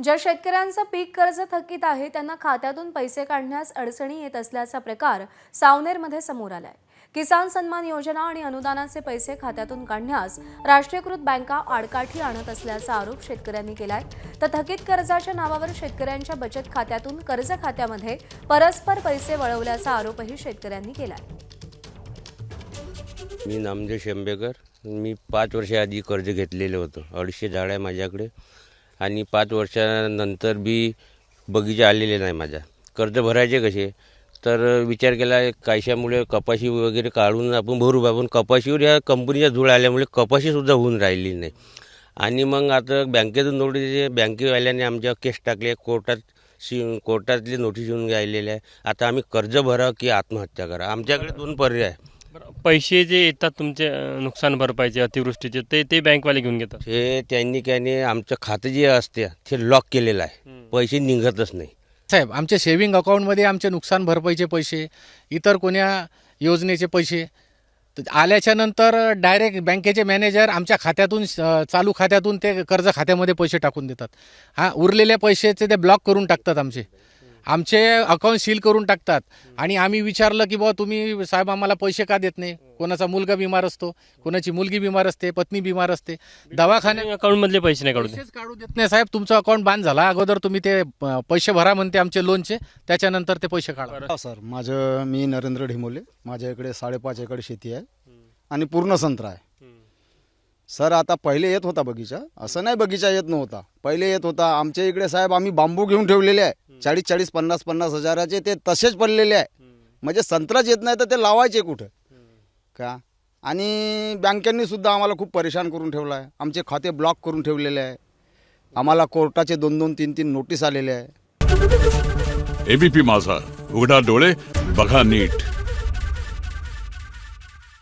ज्या शेतकऱ्यांचं पीक कर्ज थकीत आहे त्यांना खात्यातून पैसे काढण्यास अडचणी येत असल्याचा प्रकार सावनेरमध्ये समोर आलाय। किसान सन्मान योजना आणि अनुदानाचे पैसे खात्यातून काढण्यास राष्ट्रीयकृत बँका आडकाठी आणत असल्याचा आरोप शेतकऱ्यांनी केलाय। तर थकीत कर्जाच्या नावावर शेतकऱ्यांच्या बचत खात्यातून कर्ज खात्यामध्ये परस्पर पैसे वळवल्याचा आरोपही शेतकऱ्यांनी केलाय। मी नामदेव शेंबेकर। मी 5 वर्षाआधी कर्ज घेतलेले होतं। 250 झाड आहे माझ्याकडे आणि 5 वर्षानंतर बी बगीचा आलेले नाही माझा। कर्ज भरायचे कसे तर विचार केला कायशामुळे कपाशी वगैरे काढून आपण भरू आपण कपाशीवर या कंपनीचा धूळ आल्यामुळे कपाशीसुद्धा होऊन राहिली नाही। आणि मग आता बँकेतून नोटीस बँकेवाल्याने आमच्या केस टाकले कोर्टातली नोटीस येऊन राहिलेली आहे। आता आम्ही कर्ज भरा की आत्महत्या करा, आमच्याकडे 2 पर्याय आहे। पैसे जे येतात तुमचे नुकसान भरपाईचे अतिवृष्टीचे ते बँकवाले घेऊन घेतात। हे त्यांनी आमचं खातं जे असते ते लॉक केलेलं आहे, पैसे निघतच नाही। साहेब आमच्या सेव्हिंग अकाउंटमध्ये आमचे नुकसान भरपाईचे पैसे इतर कोण्या योजनेचे पैसे आल्याच्या नंतर डायरेक्ट बँकेचे मॅनेजर आमच्या खात्यातून चालू खात्यातून ते कर्ज खात्यामध्ये पैसे टाकून देतात। उरलेल्या पैशाचे ते ब्लॉक करून टाकतात, आमचे अकाउंट सील करून टाकतात। आणि आम्ही विचारलं की बुवा तुम्ही साहेब आम्हाला पैसे का देत नाही? कोणाचा मुलगा बिमार असतो, कोणाची मुलगी बिमार असते, पत्नी बिमार असते, दवाखान्यात अकाउंटमधले पैसे नाही काढू देत नाही। साहेब तुमचं अकाउंट बंद झाला, अगोदर तुम्ही ते पैसे भरा म्हणते आमचे लोनचे, त्याच्यानंतर ते पैसे काढा। सर मी नरेंद्र ढिमोले, माझ्या इकडे 5.5 एकर शेती आहे आणि पूर्ण संत्रा आहे। सर आता पहिले येत होता बगीचा, असं नाही बगीचा येत नव्हता, पहिले येत होता। आमच्या इकडे साहेब आम्ही बांबू घेऊन ठेवलेले आहे 40-40, 50-50 हजाराचे, ते तसेच पडलेले आहे। म्हणजे संत्राच येत नाही तर ते लावायचे कुठं का? आणि बँकांनी सुद्धा आम्हाला खूप परेशान करून ठेवला आहे, आमचे खाते ब्लॉक करून ठेवलेले आहे। आम्हाला कोर्टाचे 2-2, 3-3 नोटीस आलेले आहे। एबीपी माझा, उघडा डोळे बघा नीट।